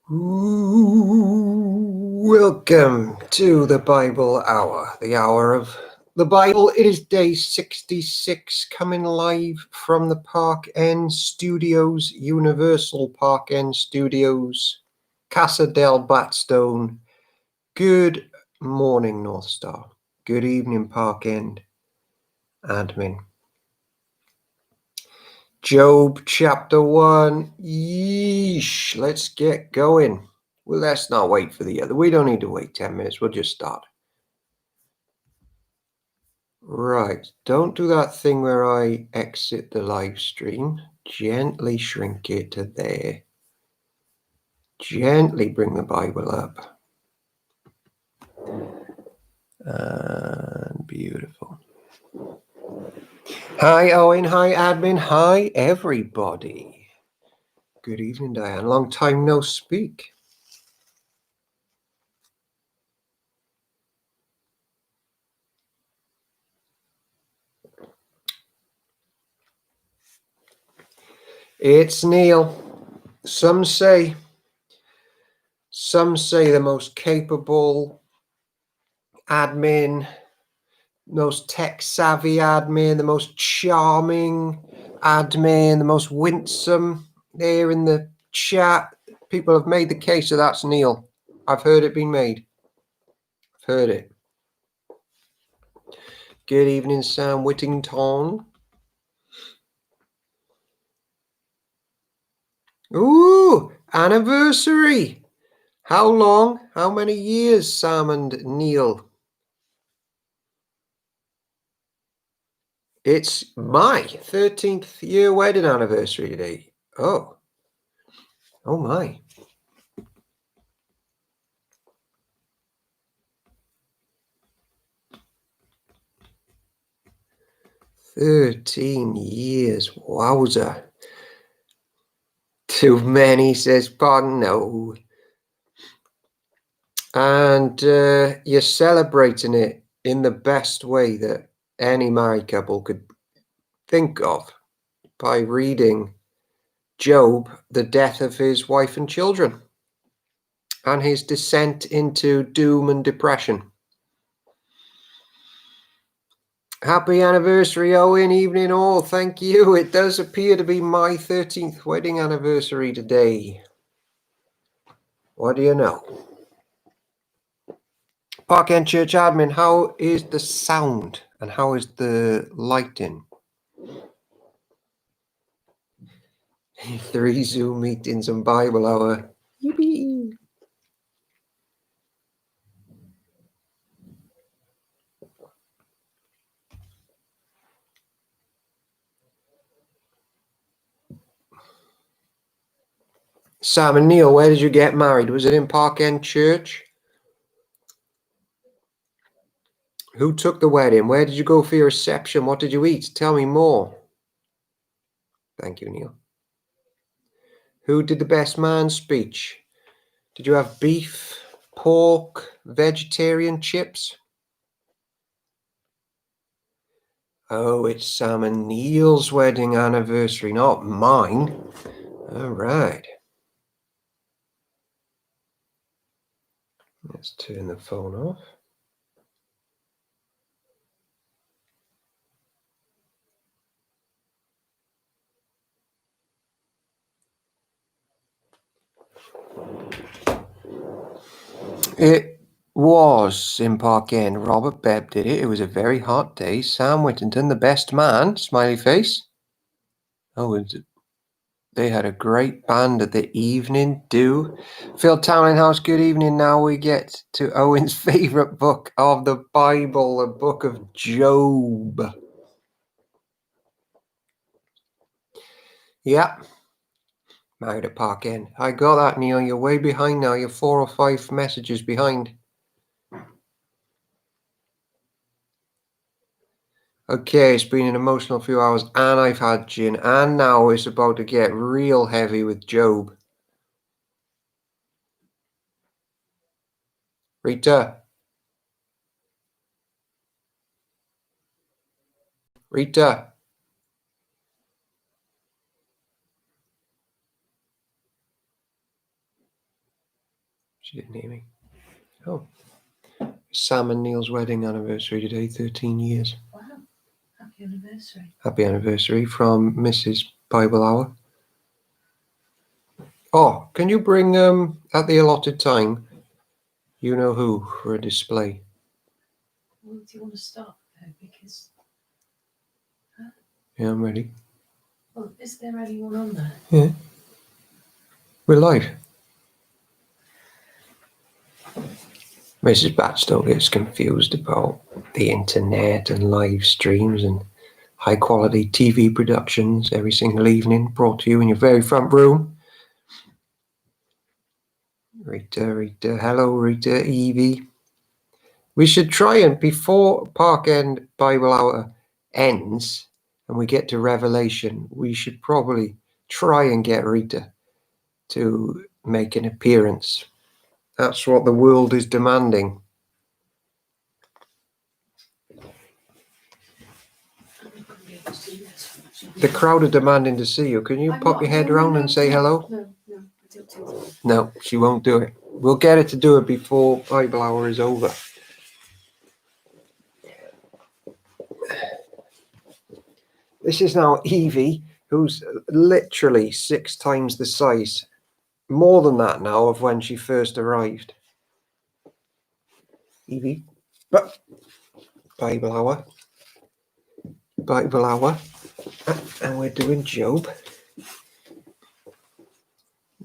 Welcome to the Bible Hour, the hour of the Bible. It is day 66, coming live from the Park End Studios, Universal Park End Studios, Casa del Batstone. Good morning, North Star. Good evening, Park End admin. Job chapter 1. Yeesh, let's get going. Well, let's not wait for the other. We don't need to wait 10 minutes. We'll just start. Right. Don't do that thing where I exit the live stream. Gently shrink it to there. Gently bring the Bible up. And beautiful. Hi, Owen. Hi, admin. Hi, everybody. Good evening, Diane. Long time no speak. It's Neil. Some say the most capable admin, most tech-savvy admin, the most charming admin, the most winsome there in the chat. People have made the case that that's Neil. I've heard it being made. I've heard it. Good evening, Sam Whittington. Ooh, anniversary. How long? How many years, Sam and Neil? It's my 13th year wedding anniversary today. Oh my. 13 years, wowza. Too many, says Pong. No. And you're celebrating it in the best way that any married couple could think of, by reading Job, the death of his wife and children, and his descent into doom and depression. Happy anniversary, Owen. Evening all. Thank you. It does appear to be my 13th wedding anniversary today. What do you know? Park End Church admin, how is the sound and how is the lighting? 3 Zoom meetings and Bible hour. Yippee! Sam and Neil, where did you get married? Was it in Park End Church? Who took the wedding? Where did you go for your reception? What did you eat? Tell me more. Thank you, Neil. Who did the best man speech? Did you have beef, pork, vegetarian chips? Oh, it's Sam and Neil's wedding anniversary, not mine. All right. Let's turn the phone off. It was in Park End. Robert Bebb did it. It was a very hot day. Sam Whittington, the best man, smiley face. Oh, they had a great band at the evening do. Phil Townhouse, good evening. Now we get to Owen's favorite book of the Bible, the book of Job. Yeah. Married at Park End. I got that, Neil. You're way behind now. You're 4 or 5 messages behind. Okay, it's been an emotional few hours, and I've had gin, and now it's about to get real heavy with Job. Rita. Rita. She didn't hear me. Oh. Sam and Neil's wedding anniversary today, 13 years. Wow. Happy anniversary. Happy anniversary from Mrs. Bible Hour. Oh, can you bring, at the allotted time, you know who for a display? Well, do you want to start there? Because. Yeah, I'm ready. Well, is there anyone on there? Yeah. We're live. Mrs. Batstone gets confused about the internet and live streams and high quality TV productions every single evening, brought to you in your very front room. Rita, hello Rita, Evie. We should try and, before Park End Bible Hour ends and we get to Revelation, we should probably try and get Rita to make an appearance. That's what the world is demanding. The crowd are demanding to see you. Can you pop your head around and say hello? No, I don't think so. No, she won't do it. We'll get her to do it before Bible Hour is over. This is now Evie, who's literally 6 times the size, more than that now, of when she first arrived. Evie, but Bible Hour, and we're doing Job.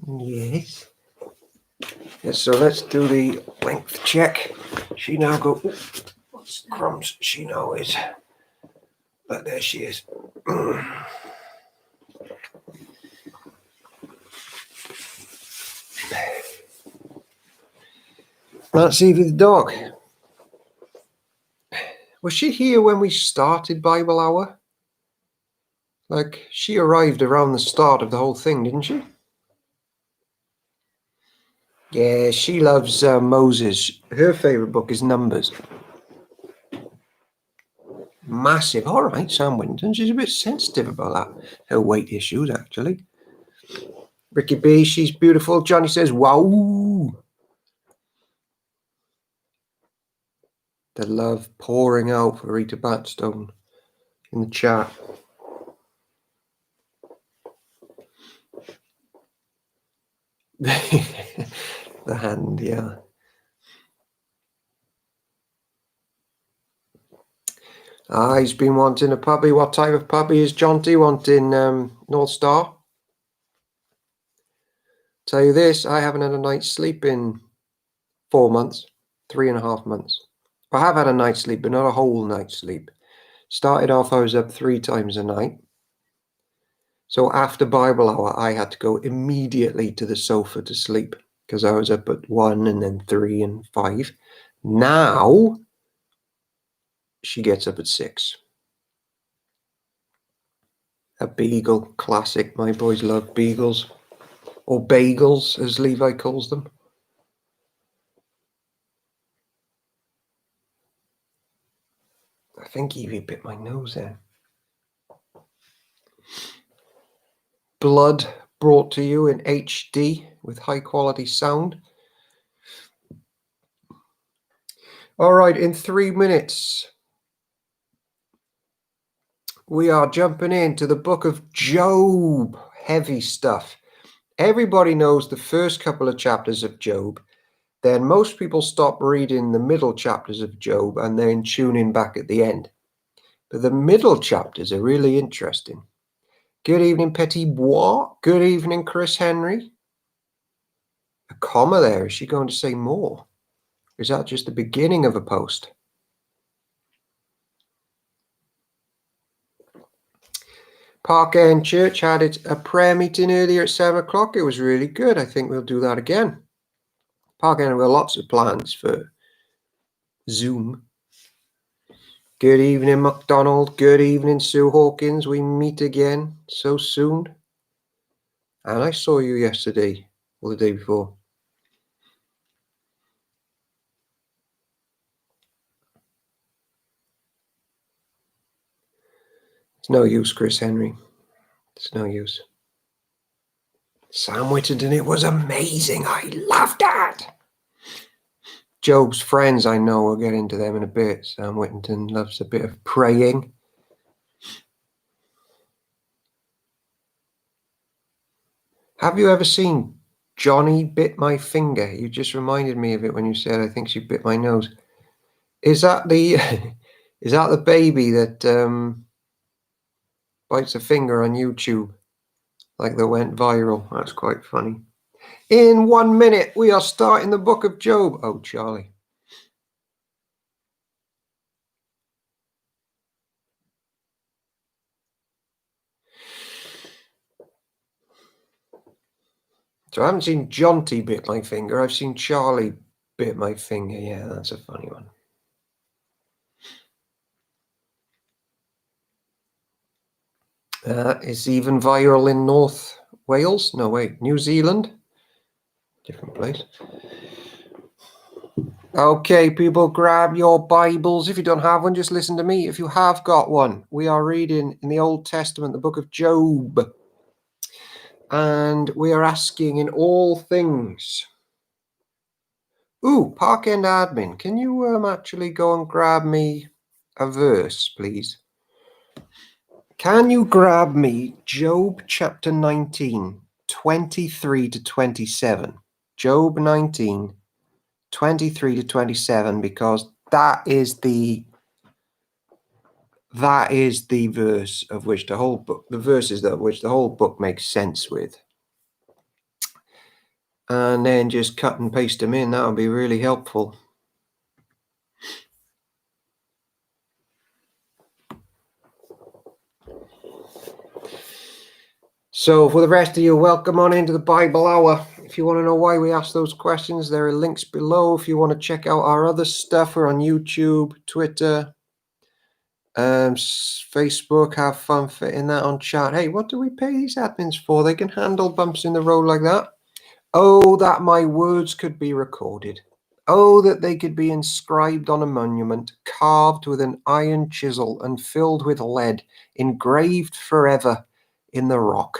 Yes. So let's do the length check. She now crumbs. She now is. But there she is. That's Evie the dog. Was she here when we started Bible Hour? Like, she arrived around the start of the whole thing, didn't she? Yeah, she loves Moses. Her favourite book is Numbers. Massive. All right, Sam Winton. She's a bit sensitive about that. Her weight issues, actually. Ricky B, she's beautiful. Johnny says, wow. The love pouring out for Rita Batstone in the chat. The hand, yeah. He's been wanting a puppy. What type of puppy is Jonty wanting? North Star? Tell you this, I haven't had a night's sleep in 4 months, 3.5 months. I have had a night's sleep, but not a whole night's sleep. Started off, I was up 3 times a night. So after Bible Hour, I had to go immediately to the sofa to sleep because I was up at 1 and then 3 and 5. Now she gets up at 6. A beagle, classic. My boys love beagles, or bagels as Levi calls them. I think Evie bit my nose there. Blood brought to you in HD with high quality sound. All right, in 3 minutes, we are jumping into the book of Job. Heavy stuff. Everybody knows the first couple of chapters of Job. Then most people stop reading the middle chapters of Job and then tune in back at the end. But the middle chapters are really interesting. Good evening, Petit Bois. Good evening, Chris Henry. A comma there. Is she going to say more? Is that just the beginning of a post? Park End Church had a prayer meeting earlier at 7 o'clock. It was really good. I think we'll do that again. Park End have got lots of plans for Zoom. Good evening, McDonald. Good evening, Sue Hawkins. We meet again so soon. And I saw you yesterday or the day before. It's no use, Chris Henry. It's no use. Sam Whittington, it was amazing. I loved that. Job's friends, I know, we'll get into them in a bit. Sam Whittington loves a bit of praying. Have you ever seen Johnny Bit My Finger? You just reminded me of it when you said, I think she bit my nose. Is that the is that the baby that bites a finger on YouTube? Like that went viral. That's quite funny. In 1 minute, we are starting the book of Job. Oh, Charlie. So I haven't seen Jonty bit my finger. I've seen Charlie bit my finger. Yeah, that's a funny one. It's even viral in North Wales. No, wait, New Zealand. Different place. Okay, people, grab your Bibles. If you don't have one, just listen to me. If you have got one, we are reading in the Old Testament, the book of Job. And we are asking in all things. Ooh, Park End Admin, can you actually go and grab me a verse, please? Can you grab me Job chapter 19, 23 to 27? Job 19, 23 to 27, because that is the verse of which the whole book, the verses of which the whole book makes sense with. And then just cut and paste them in. That would be really helpful. So for the rest of you, welcome on into the Bible Hour. If you want to know why we ask those questions, there are links below. If you want to check out our other stuff, we're on YouTube, Twitter, Facebook. Have fun fitting that on chat. Hey, what do we pay these admins for? They can handle bumps in the road like that. Oh, that my words could be recorded. Oh, that they could be inscribed on a monument, carved with an iron chisel and filled with lead, engraved forever in the rock.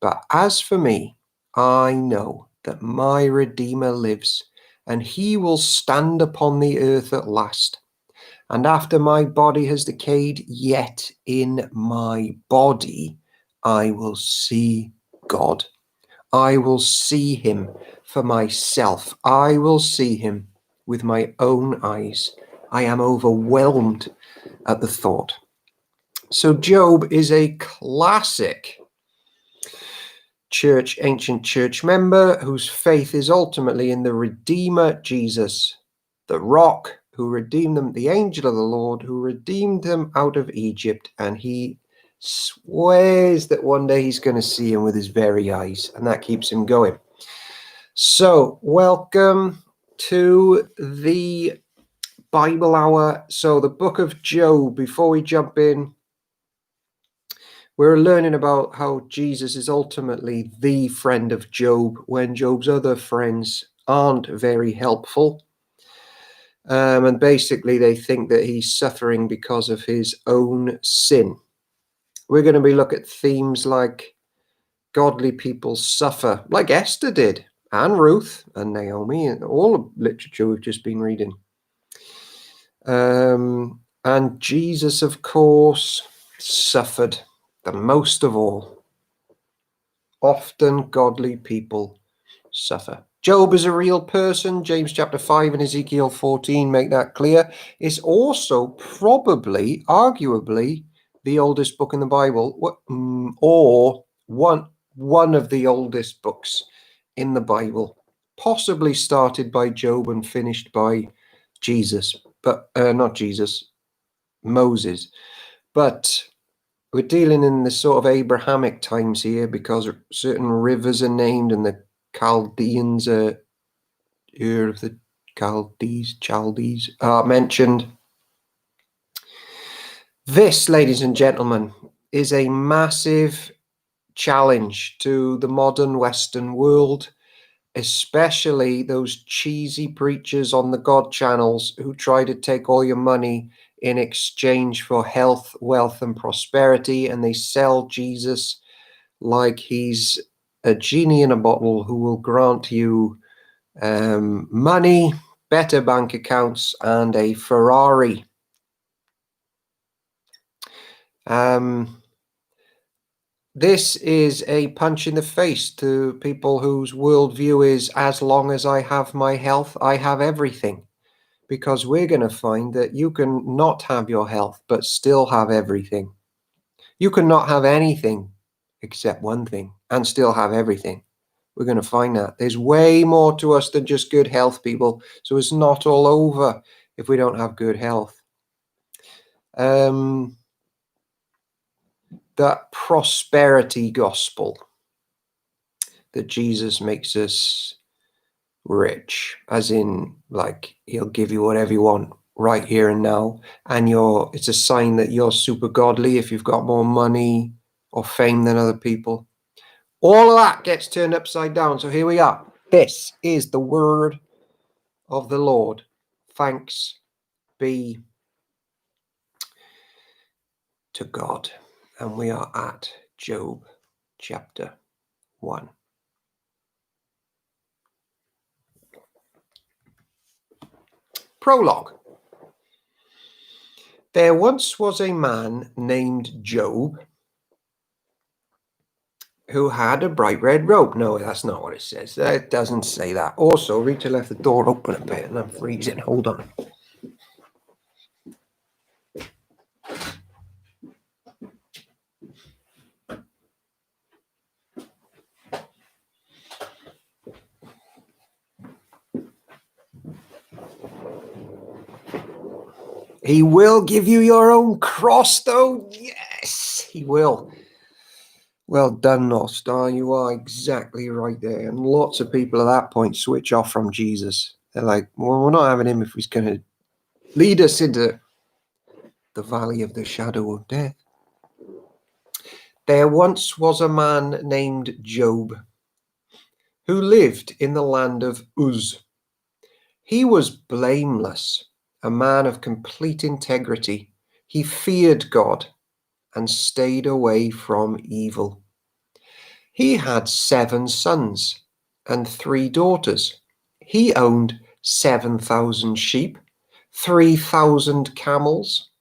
But as for me, I know that my Redeemer lives, and he will stand upon the earth at last. And after my body has decayed, yet in my body I will see God. I will see him for myself. I will see him with my own eyes. I am overwhelmed at the thought. So Job is a classic ancient church member whose faith is ultimately in the Redeemer Jesus, the rock who redeemed them, the angel of the Lord who redeemed them out of Egypt, and he swears that one day he's going to see him with his very eyes, and that keeps him going. So welcome to the Bible Hour. So the book of Job, before we jump in, we're learning about how Jesus is ultimately the friend of Job when Job's other friends aren't very helpful. And basically they think that he's suffering because of his own sin. We're going to be looking at themes like godly people suffer, like Esther did, and Ruth and Naomi, and all the literature we've just been reading. And Jesus, of course, suffered the most of all. Often godly people suffer. Job is a real person. James chapter 5 and Ezekiel 14 make that clear. It's also probably, arguably, the oldest book in the Bible, or one of the oldest books in the Bible, possibly started by Job and finished by Jesus, but not Jesus, Moses. But we're dealing in the sort of Abrahamic times here because certain rivers are named and the Chaldeans are of the Chaldees are mentioned. This, ladies and gentlemen, is a massive challenge to the modern Western world, especially those cheesy preachers on the God channels who try to take all your money in exchange for health, wealth, and prosperity, and they sell Jesus like he's a genie in a bottle who will grant you money, better bank accounts, and a Ferrari. This is a punch in the face to people whose worldview is, as long as I have my health, I have everything. Because we're going to find that you can not have your health, but still have everything. You can not have anything except one thing and still have everything. We're going to find that. There's way more to us than just good health, people. So it's not all over if we don't have good health. That prosperity gospel that Jesus makes us rich, as in, like, he'll give you whatever you want right here and now, and it's a sign that you're super godly if you've got more money or fame than other people. All of that gets turned upside down. So here we are. This is the word of the Lord. Thanks be to God. And we are at Job chapter 1. Prologue. There once was a man named Job who had a bright red robe. No, that's not what it says. It doesn't say that. Also, Rita left the door open a bit and I'm freezing. Hold on. He will give you your own cross, though. Yes, he will. Well done, North Star. You are exactly right there. And lots of people at that point switch off from Jesus. They're like, well, we're not having him if he's going to lead us into the valley of the shadow of death. There once was a man named Job who lived in the land of Uz. He was blameless, a man of complete integrity. He feared God and stayed away from evil. He had 7 sons and 3 daughters. He owned 7,000 sheep, 3,000 camels,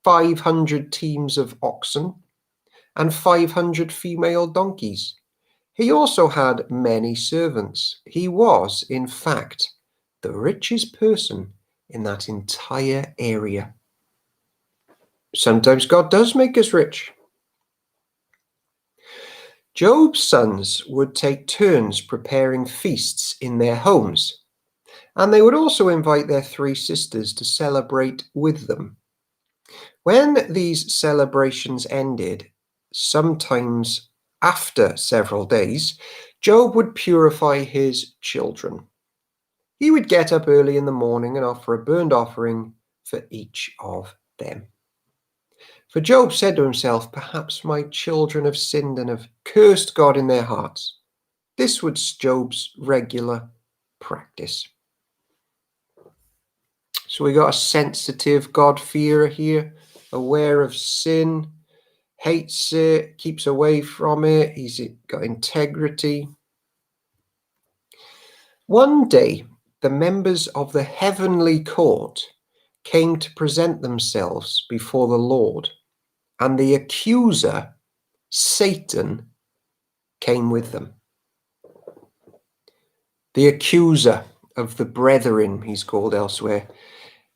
500 teams of oxen, and 500 female donkeys. He also had many servants. He was, in fact, the richest person in that entire area. Sometimes God does make us rich. Job's sons would take turns preparing feasts in their homes, and they would also invite their 3 sisters to celebrate with them. When these celebrations ended, sometimes after several days, Job would purify his children. He would get up early in the morning and offer a burnt offering for each of them. For Job said to himself, perhaps my children have sinned and have cursed God in their hearts. This was Job's regular practice. So we got a sensitive God-fearer here, aware of sin, hates it, keeps away from it. He's got integrity. One day, the members of the heavenly court came to present themselves before the Lord, and the accuser, Satan, came with them. The accuser of the brethren, he's called elsewhere.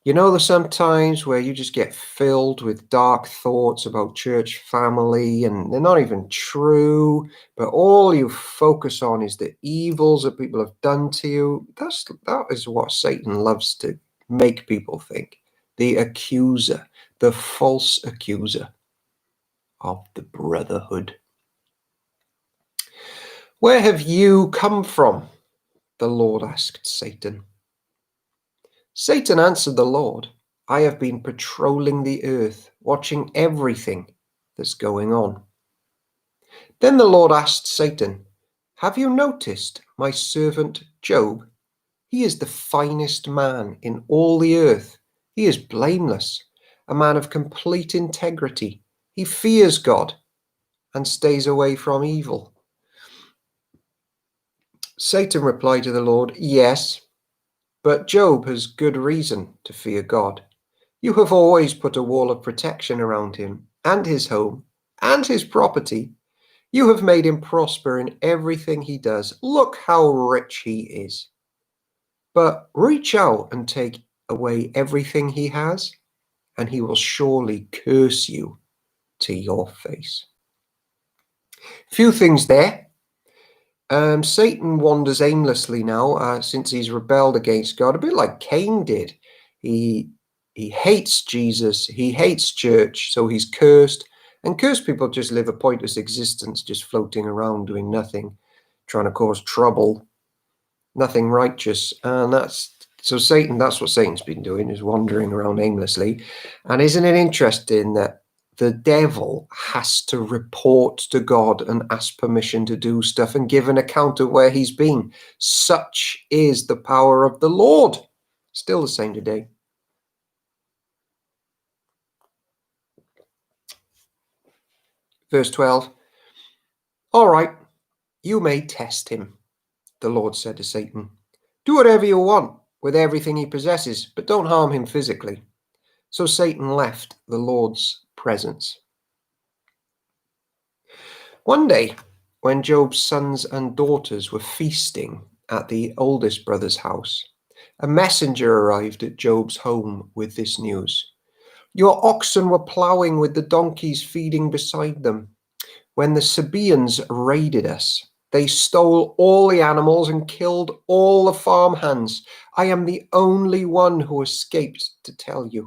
You know, there's some times where you just get filled with dark thoughts about church family, and they're not even true, but all you focus on is the evils that people have done to you. That is what Satan loves to make people think. The accuser, the false accuser of the brotherhood. Where have you come from? The Lord asked Satan. Satan answered the Lord, I have been patrolling the earth, watching everything that's going on. Then the Lord asked Satan, have you noticed my servant Job? He is the finest man in all the earth. He is blameless, a man of complete integrity. He fears God and stays away from evil. Satan replied to the Lord, yes, But Job has good reason to fear God. You have always put a wall of protection around him and his home and his property. You have made him prosper in everything he does. Look how rich he is. But reach out and take away everything he has, and he will surely curse you to your face. Few things there. Satan wanders aimlessly now since he's rebelled against God, a bit like Cain did. He hates Jesus, he hates church, so he's cursed. And cursed people just live a pointless existence, just floating around doing nothing, trying to cause trouble, nothing righteous. And that's what Satan's been doing, is wandering around aimlessly. And isn't it interesting that the devil has to report to God and ask permission to do stuff and give an account of where he's been? Such is the power of the Lord. Still the same today. Verse 12. All right, you may test him, the Lord said to Satan. Do whatever you want with everything he possesses, but don't harm him physically. So Satan left the Lord's presence. One day, when Job's sons and daughters were feasting at the oldest brother's house, a messenger arrived at Job's home with this news. Your oxen were ploughing with the donkeys feeding beside them. When the Sabaeans raided us, they stole all the animals and killed all the farmhands. I am the only one who escaped to tell you.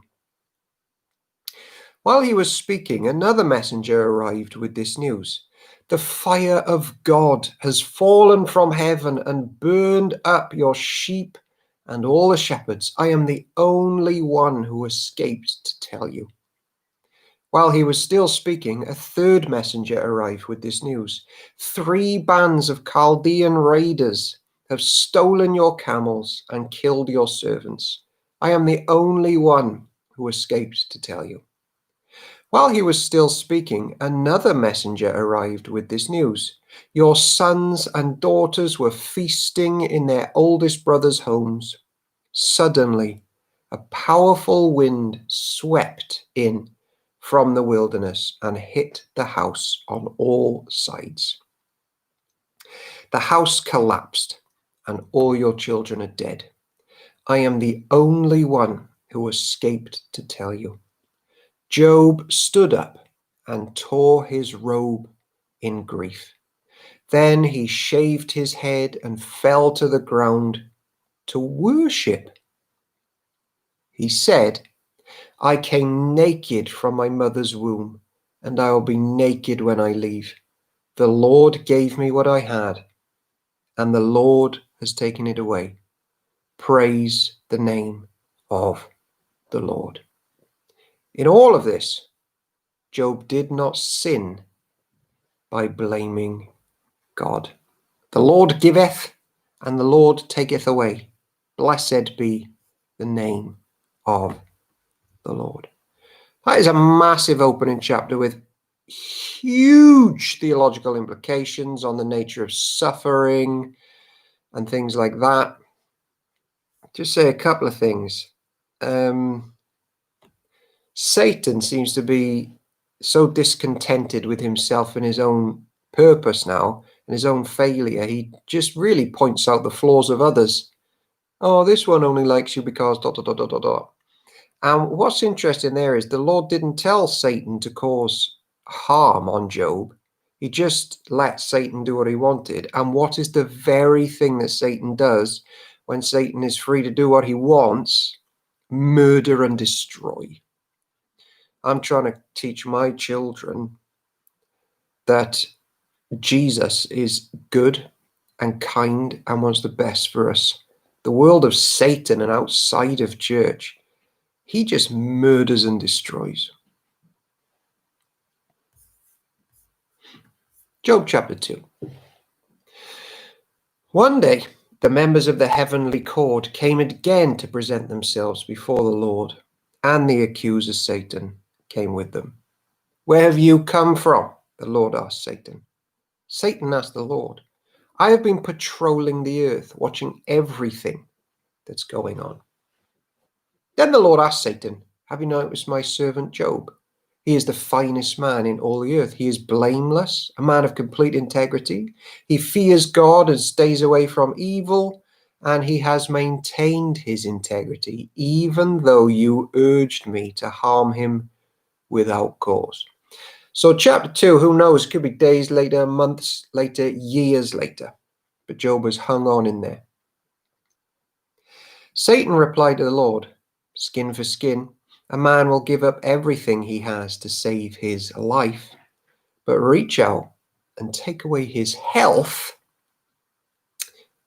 While he was speaking, another messenger arrived with this news. The fire of God has fallen from heaven and burned up your sheep and all the shepherds. I am the only one who escaped to tell you. While he was still speaking, a third messenger arrived with this news. 3 bands of Chaldean raiders have stolen your camels and killed your servants. I am the only one who escaped to tell you. While he was still speaking, another messenger arrived with this news. Your sons and daughters were feasting in their oldest brother's homes. Suddenly, a powerful wind swept in from the wilderness and hit the house on all sides. The house collapsed, and all your children are dead. I am the only one who escaped to tell you. Job stood up and tore his robe in grief. Then he shaved his head and fell to the ground to worship. He said, I came naked from my mother's womb, and I will be naked when I leave. The Lord gave me what I had, and the Lord has taken it away. Praise the name of the Lord. In all of this, Job did not sin by blaming God. The Lord giveth, and the Lord taketh away. Blessed be the name of the Lord. That is a massive opening chapter with huge theological implications on the nature of suffering and things like that. Just say a couple of things. Satan seems to be so discontented with himself and his own purpose now, and his own failure. He just really points out the flaws of others. Oh, this one only likes you because ... And what's interesting there is the Lord didn't tell Satan to cause harm on Job. He just let Satan do what he wanted. And what is the very thing that Satan does when Satan is free to do what he wants? Murder and destroy. I'm trying to teach my children that Jesus is good and kind and wants the best for us. The world of Satan and outside of church, he just murders and destroys. Job chapter 2. One day, the members of the heavenly court came again to present themselves before the Lord, and the accuser Satan came with them. Where have you come from? The Lord asked Satan. Satan asked the Lord, I have been patrolling the earth, watching everything. that's going on. Then the Lord asked Satan, have you noticed my servant Job? He is the finest man in all the earth. He is blameless, a man of complete integrity. He fears God and stays away from evil, and he has maintained his integrity, even though you urged me to harm him without cause. So chapter 2, who knows, could be days later, months later, years later. But Job was hung on in there. Satan replied to the Lord, skin for skin. A man will give up everything he has to save his life, but reach out and take away his health,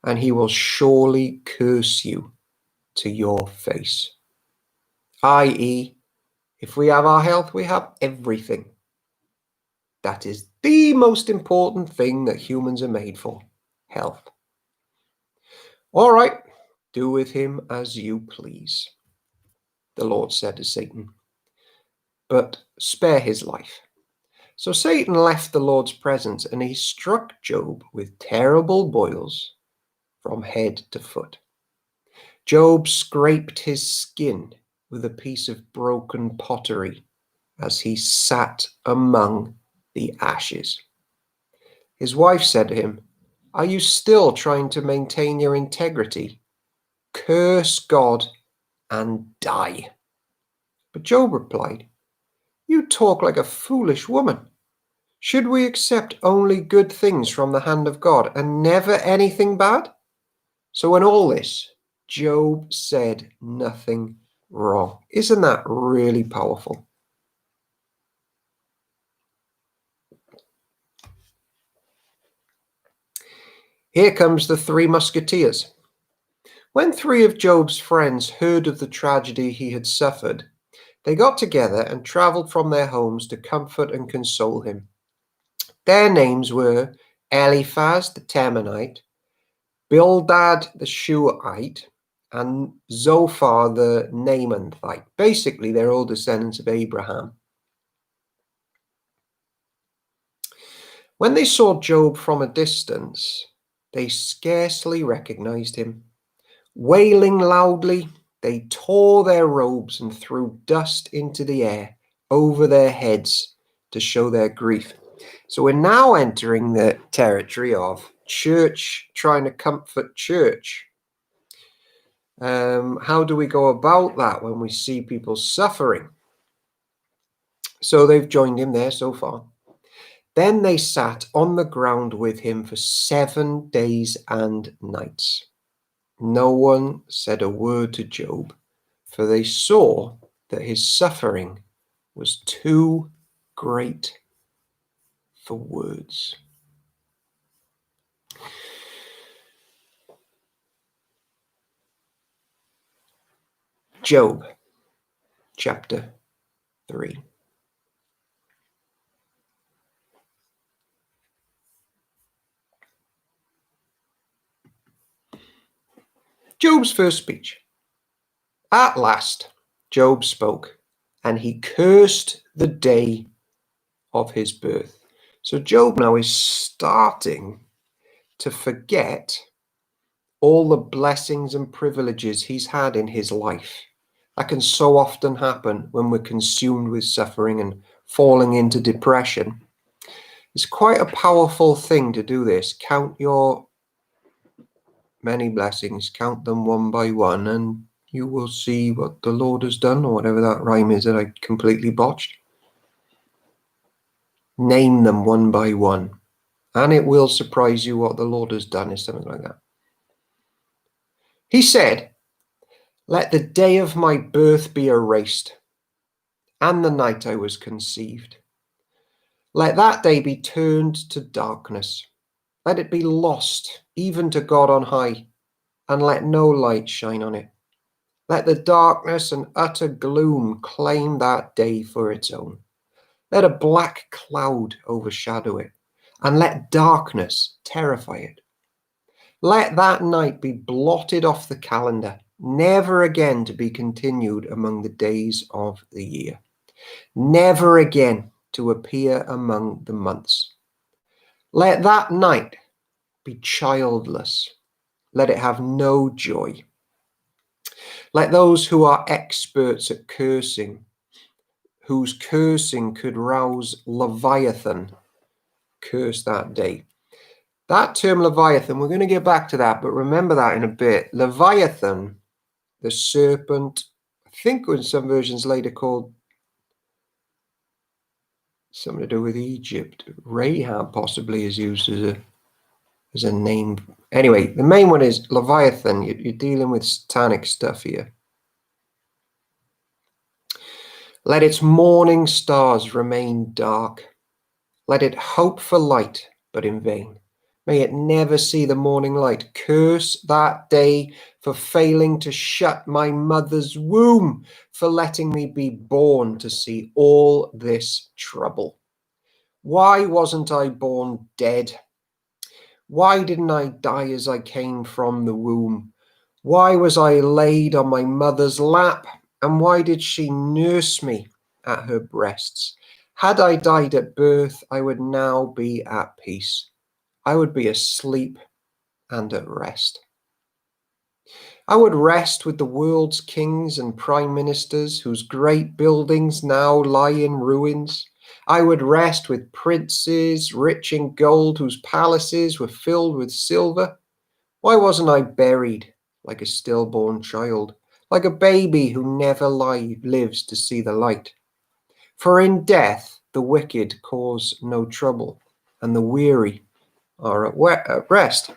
and he will surely curse you to your face. I.e., if we have our health, we have everything. That is the most important thing that humans are made for, health. All right, do with him as you please, the Lord said to Satan, but spare his life. So Satan left the Lord's presence, and he struck Job with terrible boils from head to foot. Job scraped his skin with a piece of broken pottery as he sat among the ashes. His wife said to him, are you still trying to maintain your integrity? Curse God and die. But Job replied, you talk like a foolish woman. Should we accept only good things from the hand of God and never anything bad? So in all this, Job said nothing wrong. Isn't that really powerful? Here comes the three musketeers. When three of Job's friends heard of the tragedy he had suffered, they got together and traveled from their homes to comfort and console him. Their names were Eliphaz the Temanite, Bildad the Shuhite, and Zophar the Naamanthite. Basically, they're all descendants of Abraham. When they saw Job from a distance, they scarcely recognized him. Wailing loudly, they tore their robes and threw dust into the air over their heads to show their grief. So we're now entering the territory of church trying to comfort church. How do we go about that when we see people suffering? So they've joined him there so far. Then they sat on the ground with him for 7 days and nights. No one said a word to Job, for they saw that his suffering was too great for words. Job, chapter 3. Job's first speech. At last, Job spoke, and he cursed the day of his birth. So Job now is starting to forget all the blessings and privileges he's had in his life. That can so often happen when we're consumed with suffering and falling into depression. It's quite a powerful thing to do this. Count your many blessings, count them one by one, and you will see what the Lord has done, or whatever that rhyme is that I completely botched. Name them one by one, and it will surprise you what the Lord has done, is something like that. He said, let the day of my birth be erased, and the night I was conceived. Let that day be turned to darkness. Let it be lost, even to God on high, and let no light shine on it. Let the darkness and utter gloom claim that day for its own. Let a black cloud overshadow it, and let darkness terrify it. Let that night be blotted off the calendar, never again to be continued among the days of the year, never again to appear among the months. Let that night be childless. Let it have no joy. Let those who are experts at cursing, whose cursing could rouse Leviathan, curse that day. That term Leviathan, we're going to get back to that, but remember that in a bit. Leviathan, the serpent, I think in some versions later called something to do with Egypt. Rahab possibly is used as a name. Anyway, the main one is Leviathan. You're dealing with satanic stuff here. Let its morning stars remain dark. Let it hope for light, but in vain. May it never see the morning light. Curse that day for failing to shut my mother's womb, for letting me be born to see all this trouble. Why wasn't I born dead? Why didn't I die as I came from the womb? Why was I laid on my mother's lap? And why did she nurse me at her breasts? Had I died at birth, I would now be at peace. I would be asleep and at rest. I would rest with the world's kings and prime ministers whose great buildings now lie in ruins. I would rest with princes rich in gold whose palaces were filled with silver. Why wasn't I buried like a stillborn child, like a baby who never lives to see the light? For in death the wicked cause no trouble, and the weary are at rest.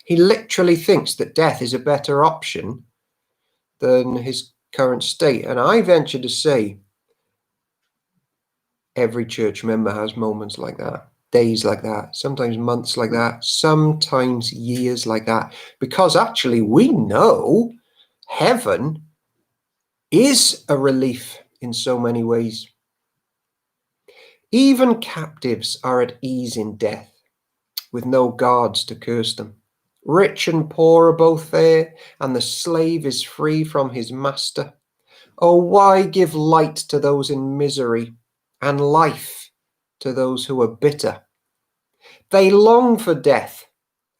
He literally thinks that death is a better option than his current state. And I venture to say every church member has moments like that, days like that, sometimes months like that, sometimes years like that, because actually we know heaven is a relief in so many ways. Even captives are at ease in death, with no guards to curse them. Rich and poor are both there, and the slave is free from his master. Oh, why give light to those in misery, and life to those who are bitter? They long for death,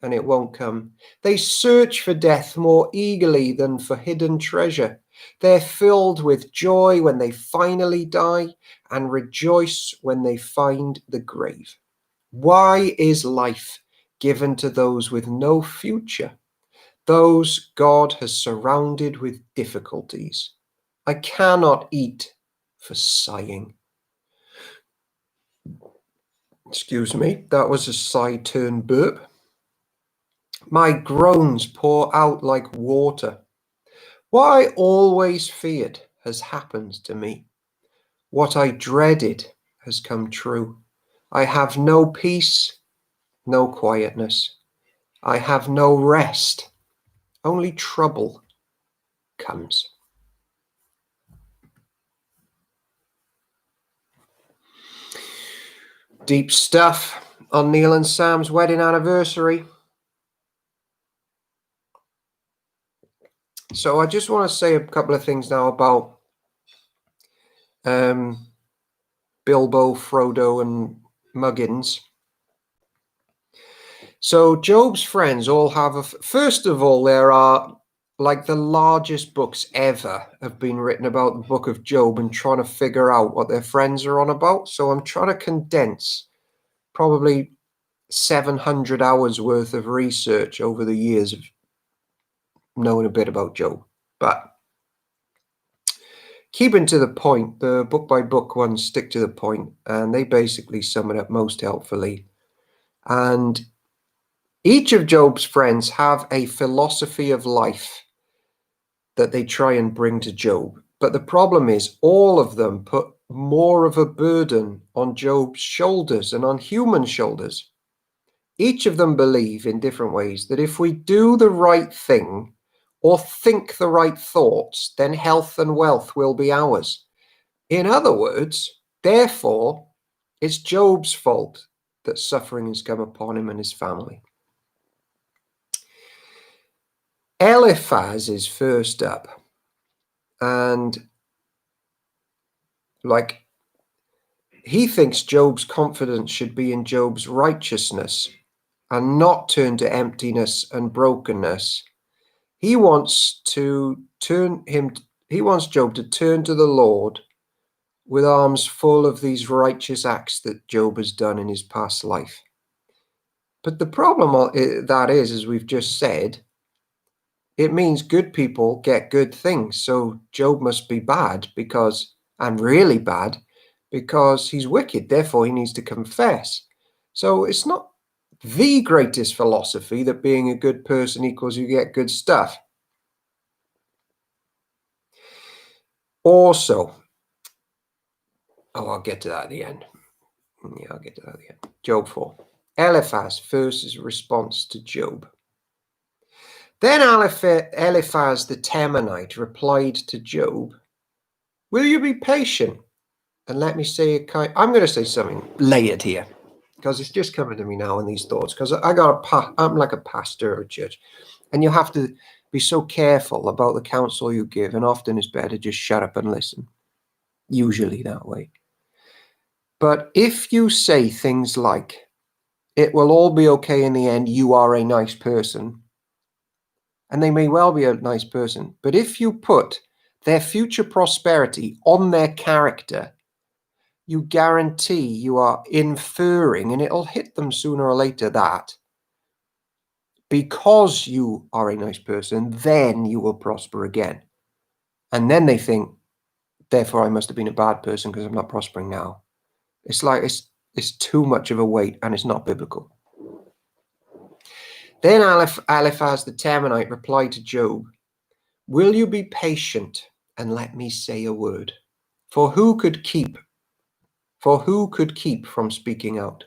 and it won't come. They search for death more eagerly than for hidden treasure. They're filled with joy when they finally die, and rejoice when they find the grave. Why is life given to those with no future, those God has surrounded with difficulties? I cannot eat for sighing. Excuse me, that was a side turn burp. My groans pour out like water. What I always feared has happened to me. What I dreaded has come true. I have no peace, no quietness. I have no rest. Only trouble comes. Deep stuff on Neil and Sam's wedding anniversary. So I just want to say a couple of things now about Bilbo, Frodo, and Muggins. So Job's friends all have first of all, there are like the largest books ever have been written about the book of Job and trying to figure out what their friends are on about. So I'm trying to condense probably 700 hours worth of research over the years of knowing a bit about Job. But keeping to the point, the book by book ones stick to the point, and they basically sum it up most helpfully. And each of Job's friends have a philosophy of life that they try and bring to Job. But the problem is all of them put more of a burden on Job's shoulders and on human shoulders. Each of them believe in different ways that if we do the right thing or think the right thoughts, then health and wealth will be ours. In other words, therefore, it's Job's fault that suffering has come upon him and his family. Eliphaz is first up, and he thinks Job's confidence should be in Job's righteousness and not turn to emptiness and brokenness. He wants Job to turn to the Lord with arms full of these righteous acts that Job has done in his past life. But the problem that is, as we've just said, it means good people get good things. So Job must be bad and really bad, because he's wicked. Therefore, he needs to confess. So it's not the greatest philosophy that being a good person equals you get good stuff. Also, I'll get to that at the end. Yeah, I'll get to that at the end. Job 4. Eliphaz first is a response to Job. Then Eliphaz the Temanite replied to Job, "Will you be patient and let me say I'm going to say something layered here, because it's just coming to me now in these thoughts, because I'm like a pastor of a church, and you have to be so careful about the counsel you give, and often it's better to just shut up and listen, usually that way. But if you say things like, it will all be okay in the end, you are a nice person, and they may well be a nice person, but if you put their future prosperity on their character, you guarantee you are inferring, and it'll hit them sooner or later, that because you are a nice person, then you will prosper again. And then they think, therefore I must have been a bad person because I'm not prospering now. It's like it's too much of a weight, and it's not biblical. Then Eliphaz the Temanite replied to Job, "Will you be patient and let me say a word? For who could keep from speaking out?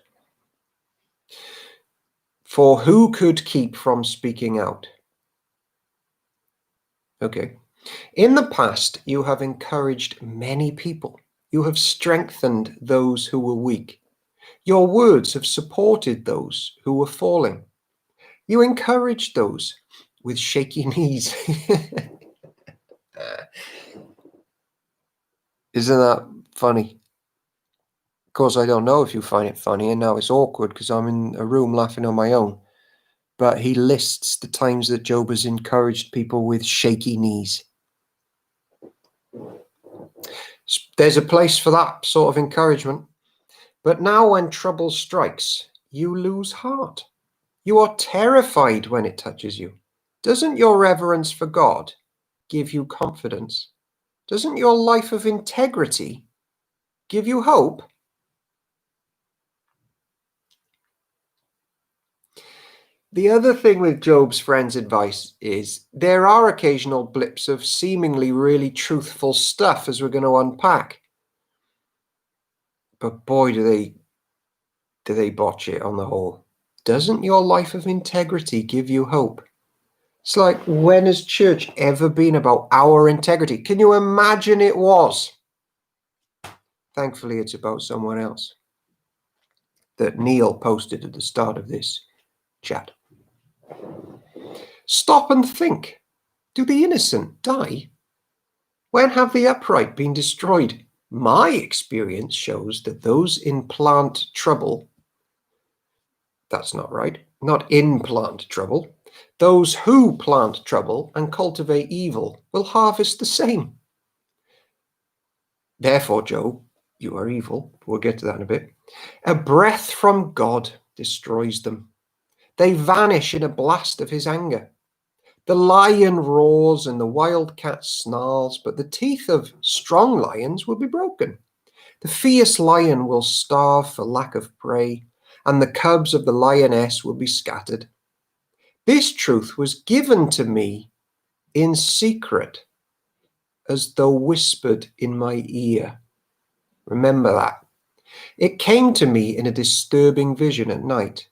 For who could keep from speaking out?" Okay. "In the past, you have encouraged many people. You have strengthened those who were weak. Your words have supported those who were falling. You encouraged those with shaky knees." Isn't that funny? Of course, I don't know if you find it funny, and now it's awkward because I'm in a room laughing on my own. But he lists the times that Job has encouraged people with shaky knees. There's a place for that sort of encouragement. But now when trouble strikes, you lose heart. You are terrified when it touches you. Doesn't your reverence for God give you confidence? Doesn't your life of integrity give you hope? The other thing with Job's friend's advice is there are occasional blips of seemingly really truthful stuff, as we're going to unpack. But boy, do they botch it on the whole. Doesn't your life of integrity give you hope? It's like, when has church ever been about our integrity? Can you imagine it was? Thankfully, it's about someone else that Neil posted at the start of this chat. Stop and think. Do the innocent die? When have the upright been destroyed? My experience shows that those in plant trouble, that's not right, not in plant trouble, those who plant trouble and cultivate evil will harvest the same. Therefore, Job, you are evil. We'll get to that in a bit. A breath from God destroys them. They vanish in a blast of his anger. The lion roars and the wildcat snarls, but the teeth of strong lions will be broken. The fierce lion will starve for lack of prey, and the cubs of the lioness will be scattered. This truth was given to me in secret, as though whispered in my ear. Remember that. It came to me in a disturbing vision at night,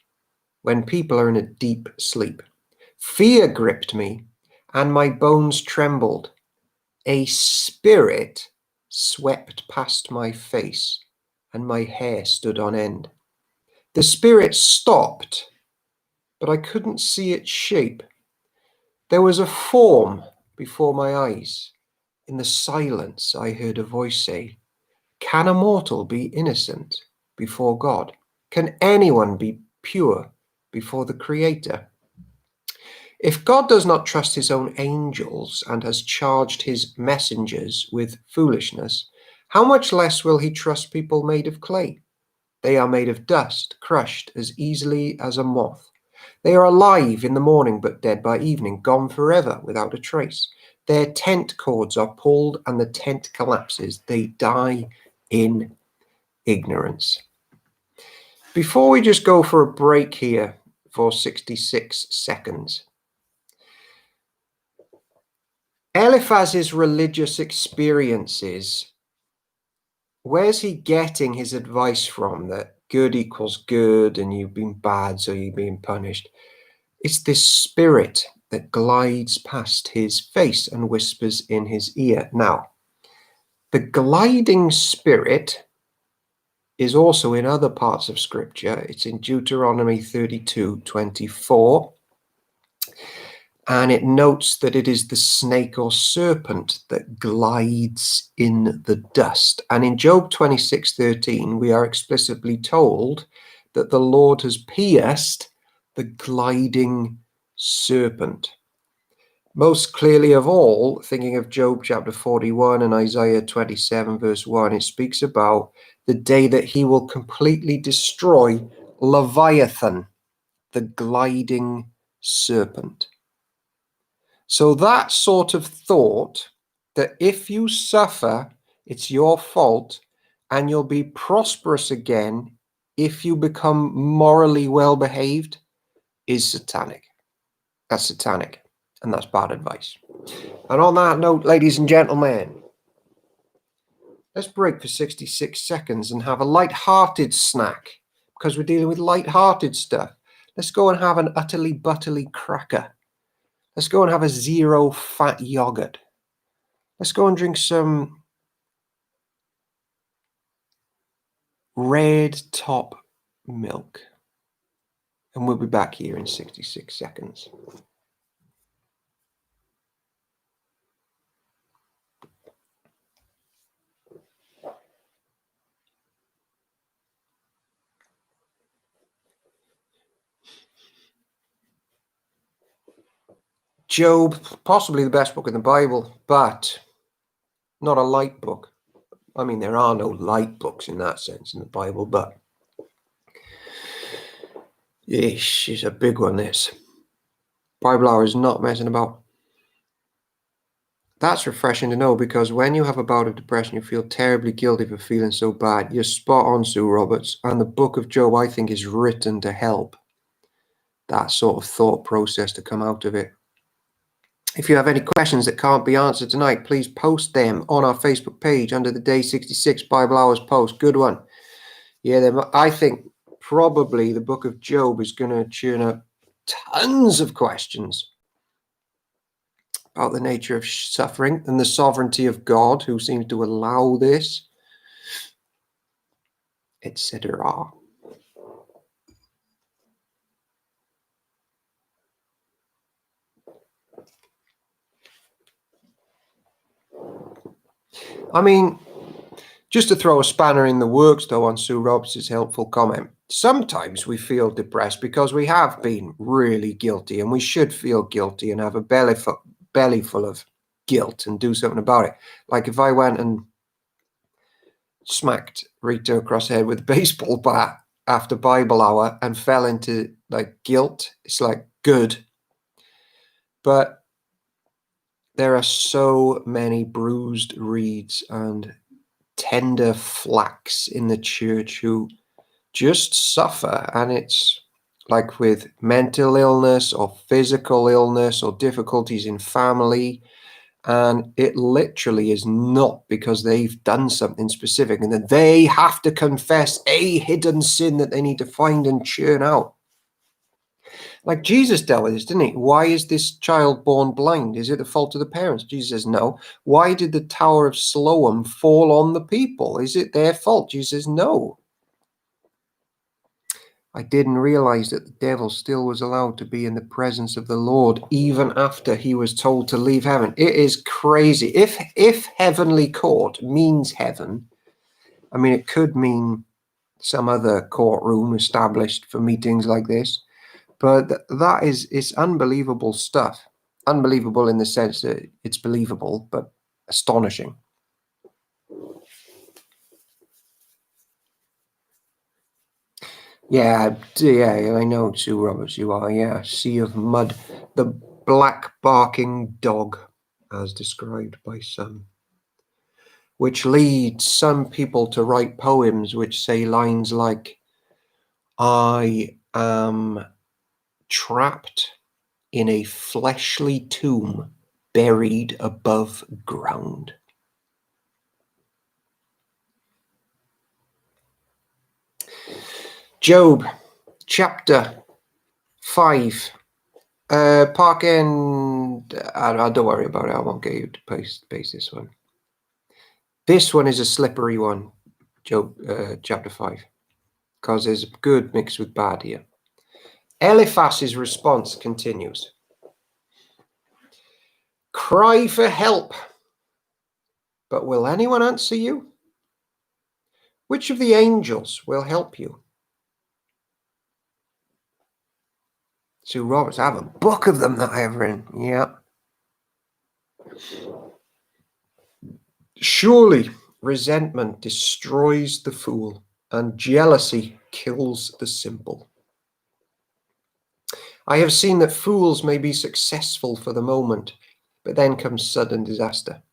when people are in a deep sleep. Fear gripped me, and my bones trembled. A spirit swept past my face, and my hair stood on end. The spirit stopped, but I couldn't see its shape. There was a form before my eyes. In the silence, I heard a voice say, "Can a mortal be innocent before God? Can anyone be pure before the Creator?" If God does not trust his own angels and has charged his messengers with foolishness, how much less will he trust people made of clay? They are made of dust, crushed as easily as a moth. They are alive in the morning, but dead by evening, gone forever without a trace. Their tent cords are pulled and the tent collapses. They die in ignorance. Before we just go for a break here for 66 seconds, Eliphaz's religious experiences, where's he getting his advice from that good equals good and you've been bad, so you're being punished? It's this spirit that glides past his face and whispers in his ear. Now, the gliding spirit is also in other parts of Scripture. It's in Deuteronomy 32:24. And it notes that it is the snake or serpent that glides in the dust. And in Job 26:13, we are explicitly told that the Lord has pierced the gliding serpent. Most clearly of all, thinking of Job chapter 41 and Isaiah 27 verse 1, it speaks about the day that he will completely destroy Leviathan, the gliding serpent. So that sort of thought that if you suffer, it's your fault and you'll be prosperous again if you become morally well behaved is satanic. That's satanic, and that's bad advice. And on that note, ladies and gentlemen, let's break for 66 seconds and have a light-hearted snack, because we're dealing with light-hearted stuff. Let's go and have an utterly butterly cracker. Let's go and have a zero-fat yogurt. Let's go and drink some red top milk. And we'll be back here in 66 seconds. Job, possibly the best book in the Bible, but not a light book. I mean, there are no light books in that sense in the Bible, but ish is a big one, this. Bible Hour is not messing about. That's refreshing to know, because when you have a bout of depression, you feel terribly guilty for feeling so bad. You're spot on, Sue Roberts. And the book of Job, I think, is written to help that sort of thought process to come out of it. If you have any questions that can't be answered tonight, please post them on our Facebook page under the Day 66 Bible Hours post. Good one. Yeah, I think probably the book of Job is going to churn up tons of questions about the nature of suffering and the sovereignty of God, who seems to allow this, etc. I mean, just to throw a spanner in the works, though, on Sue Roberts' helpful comment, sometimes we feel depressed because we have been really guilty, and we should feel guilty and have a belly full of guilt and do something about it. Like if I went and smacked Rita across the head with a baseball bat after Bible Hour and fell into like guilt, it's like good. But there are so many bruised reeds and tender flax in the church who just suffer, and it's like with mental illness or physical illness or difficulties in family, and it literally is not because they've done something specific and that they have to confess a hidden sin that they need to find and churn out. Like Jesus dealt with this, didn't he? Why is this child born blind? Is it the fault of the parents? Jesus says, no. Why did the Tower of Siloam fall on the people? Is it their fault? Jesus says, no. I didn't realize that the devil still was allowed to be in the presence of the Lord even after he was told to leave heaven. It is crazy. If heavenly court means heaven, I mean, it could mean some other courtroom established for meetings like this. But that is, it's unbelievable stuff. Unbelievable in the sense that it's believable, but astonishing. Yeah, I know, Sue Roberts, you are. Yeah, Sea of Mud, the black barking dog, as described by some, which leads some people to write poems which say lines like, I am trapped in a fleshly tomb buried above ground. Job chapter 5. Park End, I don't worry about it. I won't get you to paste this one. This one is a slippery one, Job chapter 5, because there's good mixed with bad here. Eliphaz's response continues. Cry for help, but will anyone answer you? Which of the angels will help you? Sue Roberts, I have a book of them that I have written. Yeah. Surely resentment destroys the fool, and jealousy kills the simple. I have seen that fools may be successful for the moment, but then comes sudden disaster.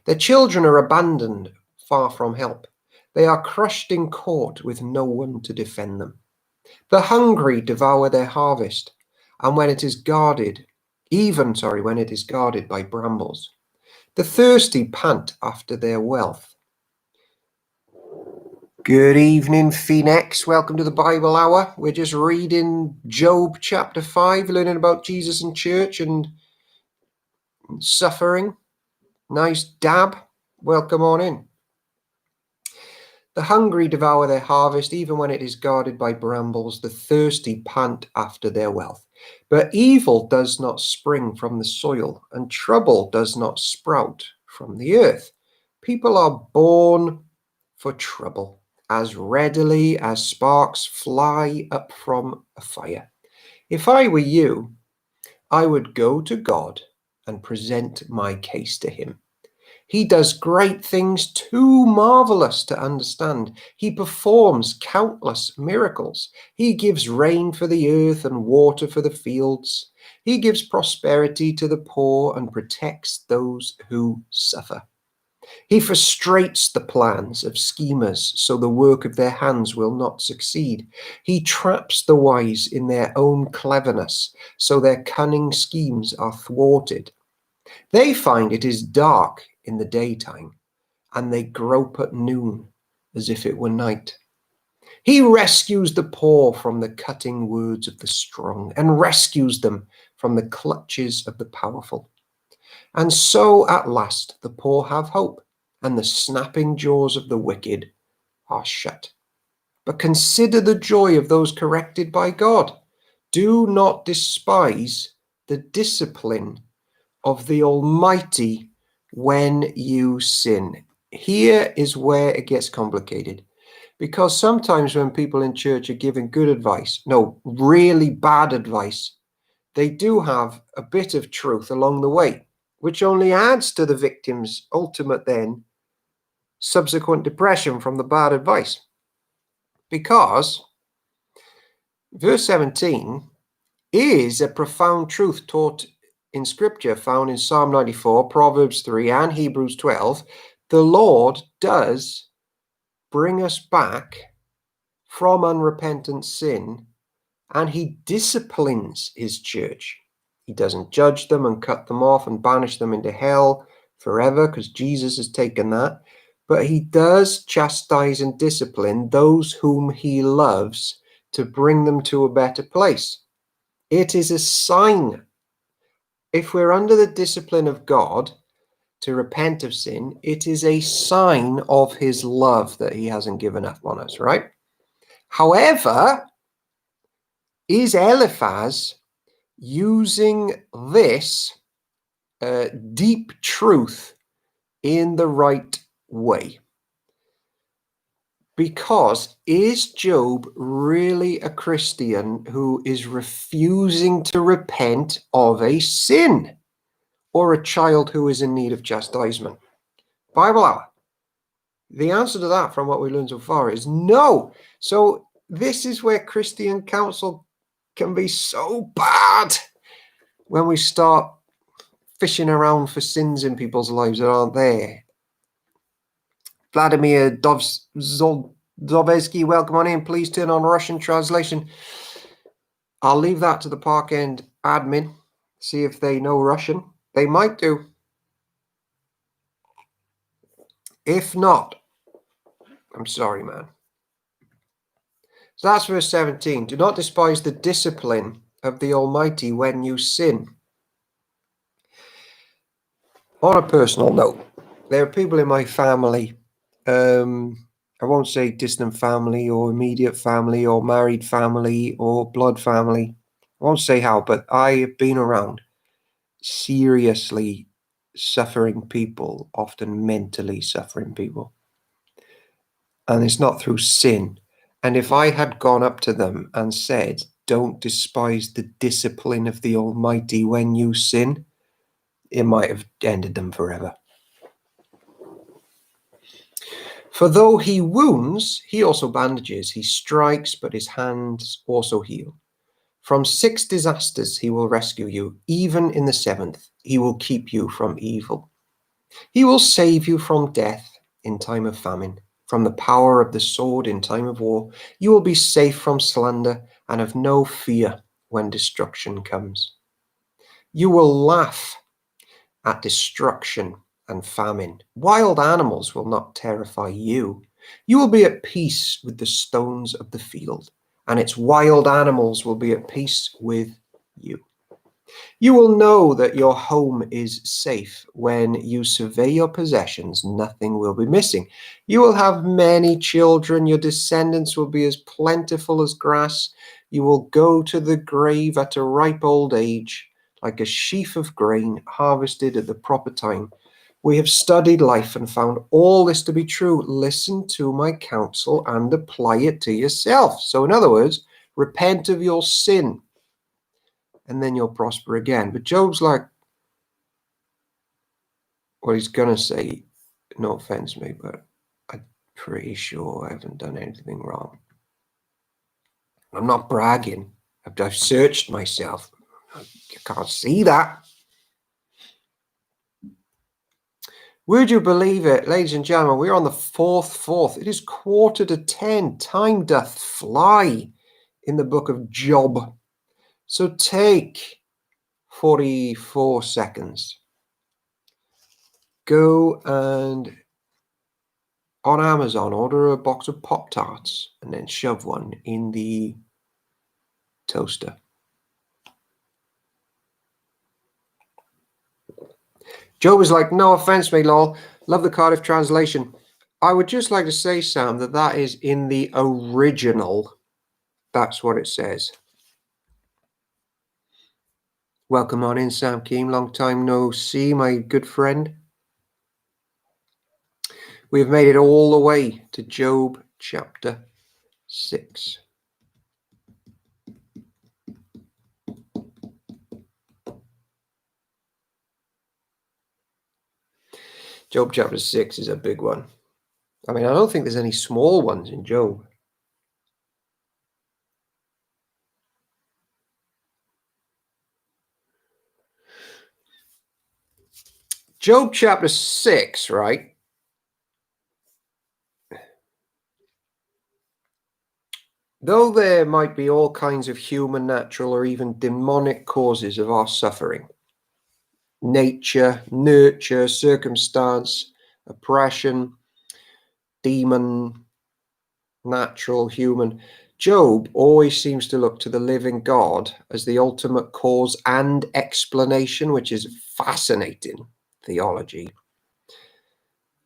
Their children are abandoned, far from help. They are crushed in court with no one to defend them. The hungry devour their harvest, and when it is guarded by brambles. The thirsty pant after their wealth. Good evening, Phoenix. Welcome to the Bible Hour. We're just reading Job chapter 5, learning about Jesus and church and suffering. Nice dab. Welcome on in. The hungry devour their harvest, even when it is guarded by brambles. The thirsty pant after their wealth. But evil does not spring from the soil, and trouble does not sprout from the earth. People are born for trouble, as readily as sparks fly up from a fire. If I were you, I would go to God and present my case to him. He does great things too marvelous to understand. He performs countless miracles. He gives rain for the earth and water for the fields. He gives prosperity to the poor and protects those who suffer. He frustrates the plans of schemers so the work of their hands will not succeed. He traps the wise in their own cleverness so their cunning schemes are thwarted. They find it is dark in the daytime, and they grope at noon as if it were night. He rescues the poor from the cutting words of the strong and rescues them from the clutches of the powerful. And so at last the poor have hope, and the snapping jaws of the wicked are shut. But consider the joy of those corrected by God. Do not despise the discipline of the Almighty when you sin. Here is where it gets complicated, because sometimes when people in church are giving good advice, really bad advice, they do have a bit of truth along the way, which only adds to the victim's ultimate then subsequent depression from the bad advice. Because verse 17 is a profound truth taught in scripture, found in Psalm 94, Proverbs 3, and Hebrews 12. The Lord does bring us back from unrepentant sin, and he disciplines his church. He doesn't judge them and cut them off and banish them into hell forever, because Jesus has taken that. But he does chastise and discipline those whom he loves to bring them to a better place. It is a sign. If we're under the discipline of God to repent of sin, it is a sign of his love that he hasn't given up on us, right? However, is Eliphaz using this deep truth in the right way? Because is Job really a Christian who is refusing to repent of a sin, or a child who is in need of chastisement? Bible Hour. The answer to that, from what we learned so far, is no. So this is where Christian counsel can be so bad, when we start fishing around for sins in people's lives that aren't there. Vladimir Dovezky, welcome on in. Please turn on Russian translation. I'll leave that to the Park End admin. See if they know Russian. They might do. If not, I'm sorry, man. So that's verse 17. Do not despise the discipline of the Almighty when you sin. On a personal note, there are people in my family, I won't say distant family or immediate family or married family or blood family. I won't say how, but I have been around seriously suffering people, often mentally suffering people. And it's not through sin. And if I had gone up to them and said, don't despise the discipline of the Almighty when you sin, it might have ended them forever. For though he wounds, he also bandages. He strikes, but his hands also heal. From 6 disasters he will rescue you. Even in the 7th, he will keep you from evil. He will save you from death in time of famine, from the power of the sword in time of war. You will be safe from slander and have no fear when destruction comes. You will laugh at destruction and famine. Wild animals will not terrify you. You will be at peace with the stones of the field, and its wild animals will be at peace with you. You will know that your home is safe. When you survey your possessions, nothing will be missing. You will have many children. Your descendants will be as plentiful as grass. You will go to the grave at a ripe old age, like a sheaf of grain harvested at the proper time. We have studied life and found all this to be true. Listen to my counsel and apply it to yourself. So in other words, repent of your sin, and then you'll prosper again. But Job's like, well, he's going to say, no offense me, but I'm pretty sure I haven't done anything wrong. I'm not bragging. I've searched myself. I can't see that. Would you believe it, ladies and gentlemen? We're on the 4th. It is 9:45. Time doth fly in the book of Job. So take 44 seconds. Go and on Amazon order a box of Pop-Tarts and then shove one in the toaster. Joe was like, no offense, me lol. Love the Cardiff translation. I would just like to say, Sam, that is in the original. That's what it says. Welcome on in, Sam Keem. Long time no see, my good friend. We have made it all the way to Job chapter 6. Job chapter 6 is a big one. I mean, I don't think there's any small ones in Job. Job chapter 6, right? Though there might be all kinds of human, natural, or even demonic causes of our suffering, nature, nurture, circumstance, oppression, demon, natural, human, Job always seems to look to the living God as the ultimate cause and explanation, which is fascinating theology.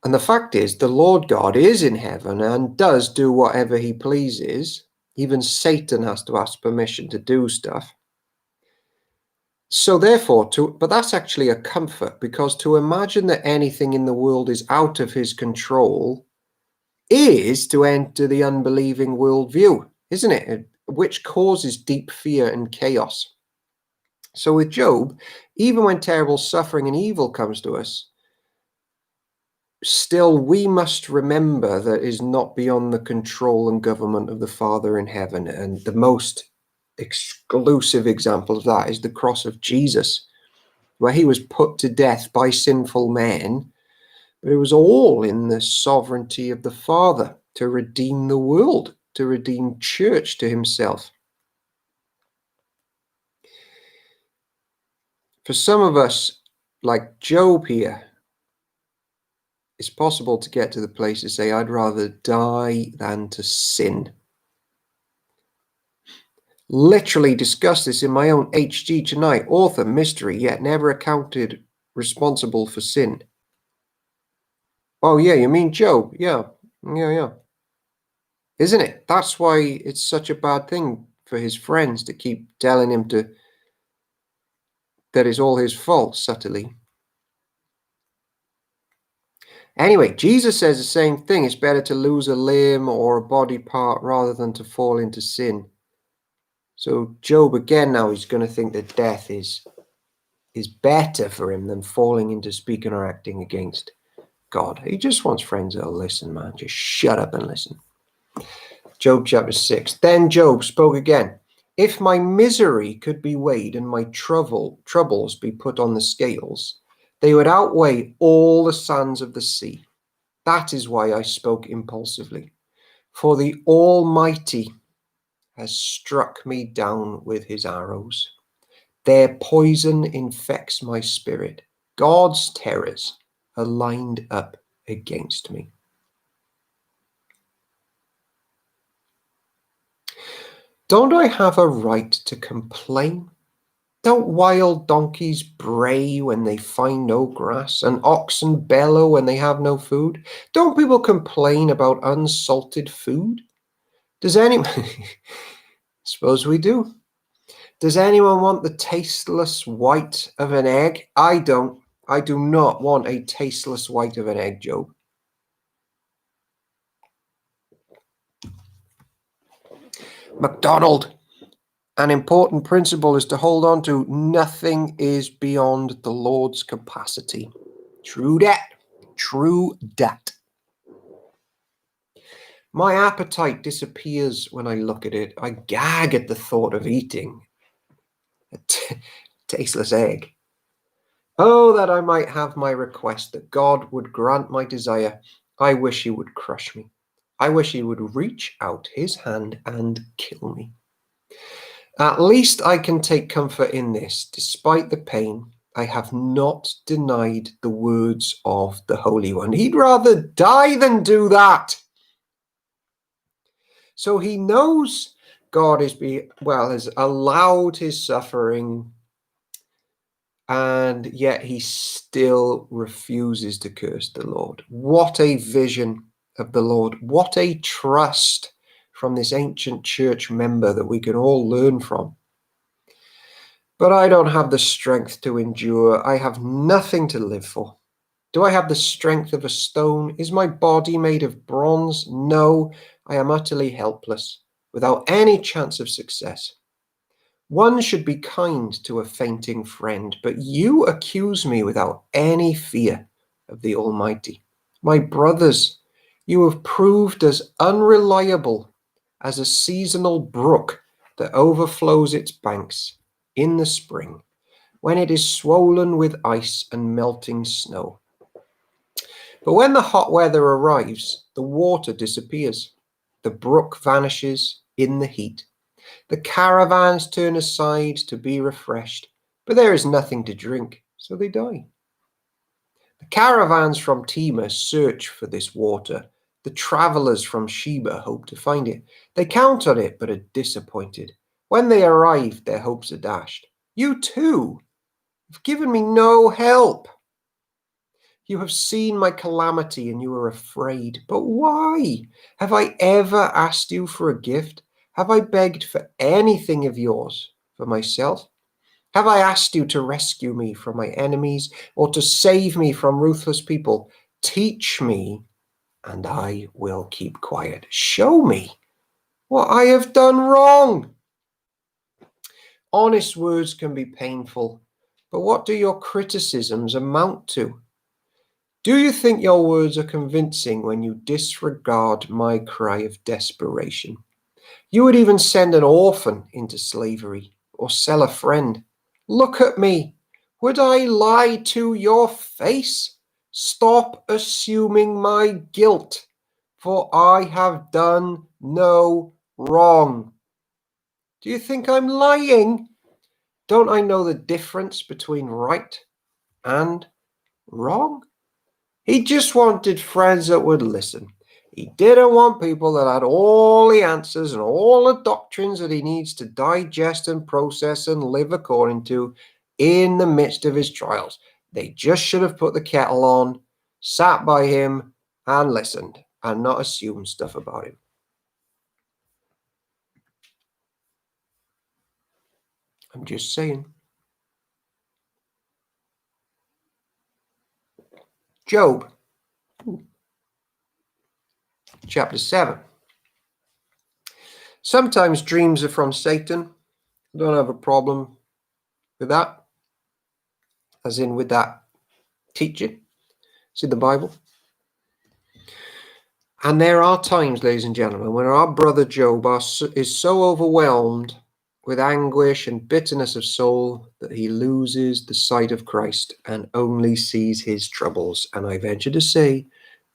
And the fact is, the Lord God is in heaven and does do whatever he pleases. Even Satan has to ask permission to do stuff. So therefore, but that's actually a comfort, because to imagine that anything in the world is out of his control is to enter the unbelieving worldview, isn't it? Which causes deep fear and chaos. So with Job, even when terrible suffering and evil comes to us, still we must remember that it is not beyond the control and government of the Father in heaven. And the most exclusive example of that is the cross of Jesus, where he was put to death by sinful men, but it was all in the sovereignty of the Father to redeem the world, to redeem church to himself. For some of us, like Job here, it's possible to get to the place to say, I'd rather die than to sin. Literally discussed this in my own H.G. tonight, author, mystery, yet never accounted responsible for sin. Oh yeah, you mean Job? Yeah. Isn't it? That's why it's such a bad thing for his friends to keep telling him that it's all his fault, subtly. Anyway, Jesus says the same thing. It's better to lose a limb or a body part rather than to fall into sin. So Job, again, now he's going to think that death is better for him than falling into speaking or acting against God. He just wants friends that'll listen, man. Just shut up and listen. Job chapter 6. Then Job spoke again. If my misery could be weighed and my troubles be put on the scales, they would outweigh all the sands of the sea. That is why I spoke impulsively. For the Almighty has struck me down with his arrows. Their poison infects my spirit. God's terrors are lined up against me. Don't I have a right to complain? Don't wild donkeys bray when they find no grass, and oxen bellow when they have no food? Don't people complain about unsalted food? Does anyone... Suppose we do. Does anyone want the tasteless white of an egg? I don't. I do not want a tasteless white of an egg, Job. MacDonald. An important principle is to hold on to nothing is beyond the Lord's capacity. True that. True that. My appetite disappears when I look at it. I gag at the thought of eating a tasteless egg. Oh, that I might have my request, that God would grant my desire. I wish he would crush me. I wish he would reach out his hand and kill me. At least I can take comfort in this. Despite the pain, I have not denied the words of the Holy One. He'd rather die than do that. So he knows God has allowed his suffering, and yet he still refuses to curse the Lord. What a vision of the Lord. What a trust from this ancient church member that we can all learn from. But I don't have the strength to endure. I have nothing to live for. Do I have the strength of a stone? Is my body made of bronze? No, I am utterly helpless, without any chance of success. One should be kind to a fainting friend, but you accuse me without any fear of the Almighty. My brothers, you have proved as unreliable as a seasonal brook that overflows its banks in the spring, when it is swollen with ice and melting snow. But when the hot weather arrives, the water disappears. The brook vanishes in the heat. The caravans turn aside to be refreshed, but there is nothing to drink, so they die. The caravans from Tema search for this water. The travelers from Sheba hope to find it. They count on it, but are disappointed. When they arrive, their hopes are dashed. You too have given me no help. You have seen my calamity and you are afraid. But why? Have I ever asked you for a gift? Have I begged for anything of yours for myself? Have I asked you to rescue me from my enemies or to save me from ruthless people? Teach me, and I will keep quiet. Show me what I have done wrong. Honest words can be painful, but what do your criticisms amount to? Do you think your words are convincing when you disregard my cry of desperation? You would even send an orphan into slavery or sell a friend. Look at me. Would I lie to your face? Stop assuming my guilt, for I have done no wrong. Do you think I'm lying? Don't I know the difference between right and wrong? He just wanted friends that would listen. He didn't want people that had all the answers and all the doctrines that he needs to digest and process and live according to in the midst of his trials. They just should have put the kettle on, sat by him, and listened, and not assumed stuff about him. I'm just saying. Job, chapter 7. Sometimes dreams are from Satan. I don't have a problem with that, as in with that teaching. It's in the Bible. And there are times, ladies and gentlemen, when our brother Job is so overwhelmed with anguish and bitterness of soul that he loses the sight of Christ and only sees his troubles. And I venture to say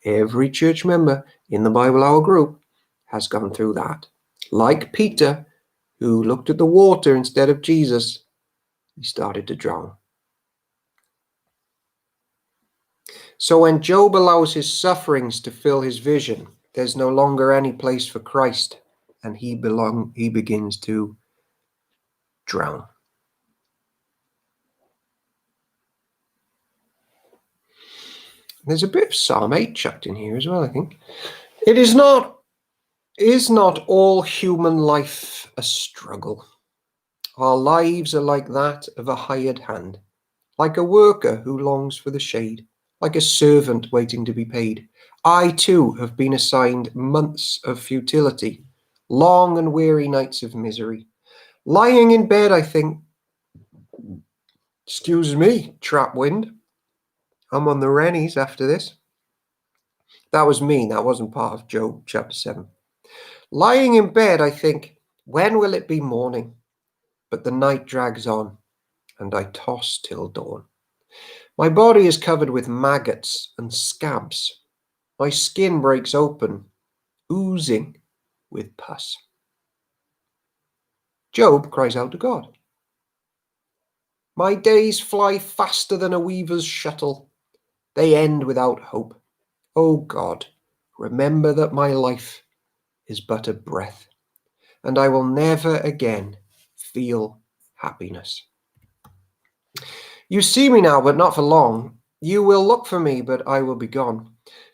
every church member in the Bible Hour group has gone through that. Like Peter, who looked at the water instead of Jesus, he started to drown. So when Job allows his sufferings to fill his vision, there's no longer any place for Christ, and he begins to drown. There's a bit of Psalm 8 chucked in here as well, I think. Is not all human life a struggle? Our lives are like that of a hired hand, like a worker who longs for the shade, like a servant waiting to be paid. I too have been assigned months of futility, long and weary nights of misery. Lying in bed, I think, excuse me, trap wind, I'm on the Rennies after this. That was me, that wasn't part of Job chapter 7. Lying in bed, I think, when will it be morning? But the night drags on, and I toss till dawn. My body is covered with maggots and scabs. My skin breaks open, oozing with pus. Job cries out to God. My days fly faster than a weaver's shuttle. They end without hope. O God, remember that my life is but a breath, and I will never again feel happiness. You see me now, but not for long. You will look for me, but I will be gone.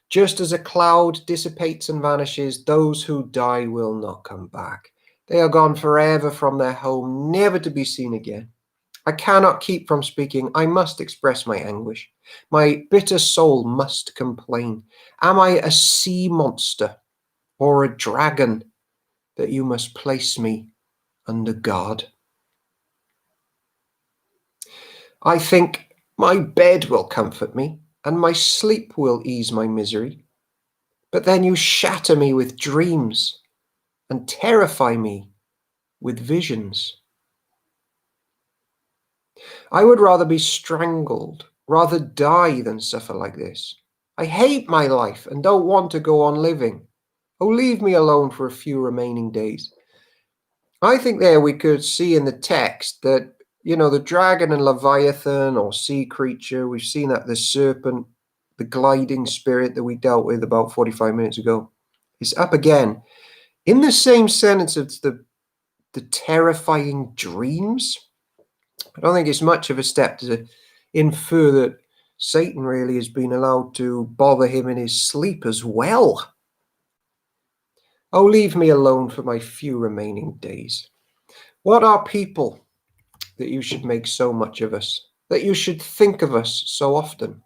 Just as a cloud dissipates and vanishes, those who die will not come back. They are gone forever from their home, never to be seen again. I cannot keep from speaking. I must express my anguish. My bitter soul must complain. Am I a sea monster or a dragon that you must place me under guard? I think my bed will comfort me, and my sleep will ease my misery. But then you shatter me with dreams and terrify me with visions. I would rather be strangled, rather die than suffer like this. I hate my life and don't want to go on living. Oh, leave me alone for a few remaining days. I think there we could see in the text that, the dragon and Leviathan or sea creature, we've seen that the serpent, the gliding spirit that we dealt with about 45 minutes ago, is up again. In the same sentence as the terrifying dreams, I don't think it's much of a step to infer that Satan really has been allowed to bother him in his sleep as well. Oh, leave me alone for my few remaining days. What are people that you should make so much of us, that you should think of us so often?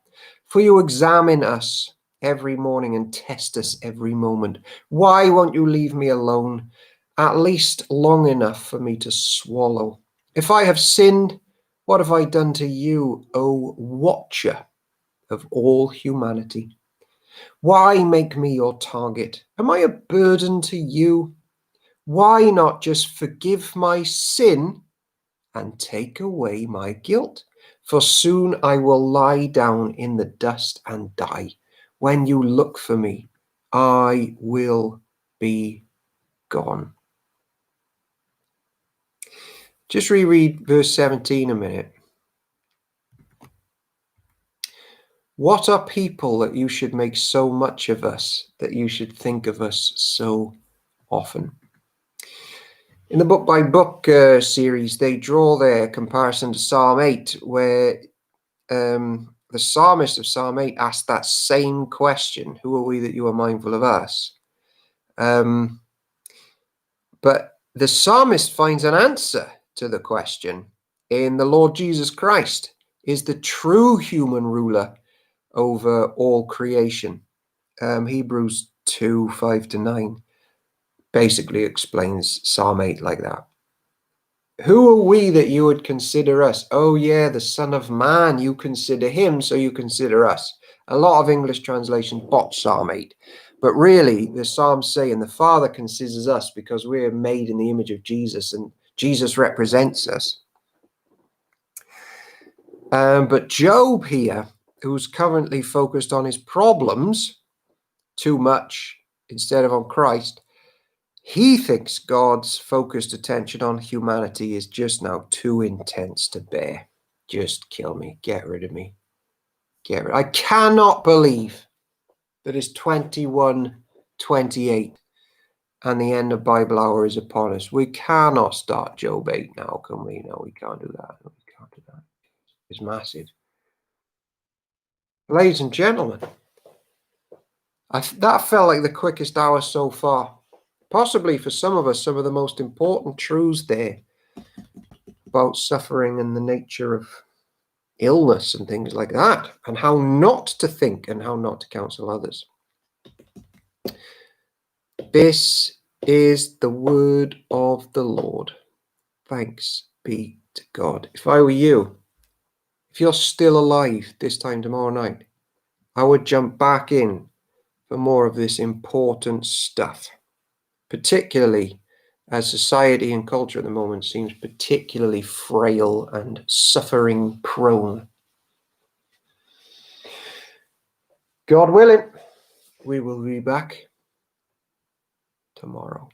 For you examine us every morning and test us every moment? Why won't you leave me alone, at least long enough for me to swallow? If I have sinned, what have I done to you, O watcher of all humanity? Why make me your target? Am I a burden to you? Why not just forgive my sin and take away my guilt? For soon I will lie down in the dust and die. When you look for me, I will be gone. Just reread verse 17 a minute. What are people that you should make so much of us, that you should think of us so often? In the book by book series, they draw their comparison to Psalm 8, where the psalmist of Psalm 8 asked that same question: who are we that you are mindful of us? But the psalmist finds an answer to the question in the Lord Jesus Christ, is the true human ruler over all creation. Hebrews 2, 5-9 basically explains Psalm 8 like that. Who are we that you would consider us? Oh yeah, the Son of Man, you consider him, so you consider us. A lot of English translations botch Psalm 8. But really, the Psalms say, and the Father considers us because we're made in the image of Jesus, and Jesus represents us. But Job here, who's currently focused on his problems too much instead of on Christ, he thinks God's focused attention on humanity is just now too intense to bear. Just kill me. Get rid of me. I cannot believe that it's 21:28 and the end of Bible hour is upon us. We cannot start Job 8 now, can we? No, we can't do that. No, we can't do that. It's massive. Ladies and gentlemen, that felt like the quickest hour so far. Possibly for some of us, some of the most important truths there about suffering and the nature of illness and things like that, and how not to think and how not to counsel others. This is the word of the Lord. Thanks be to God. If I were you, if you're still alive this time tomorrow night, I would jump back in for more of this important stuff, particularly as society and culture at the moment seems particularly frail and suffering prone. God willing, we will be back tomorrow.